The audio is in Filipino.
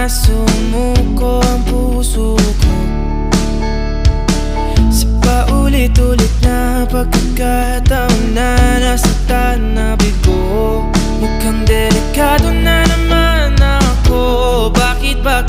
na sumuko ang puso ko sa paulit-ulit na pagkakataon na nasaktan na bigo. Mukhang delikado na naman ako. Bakit ba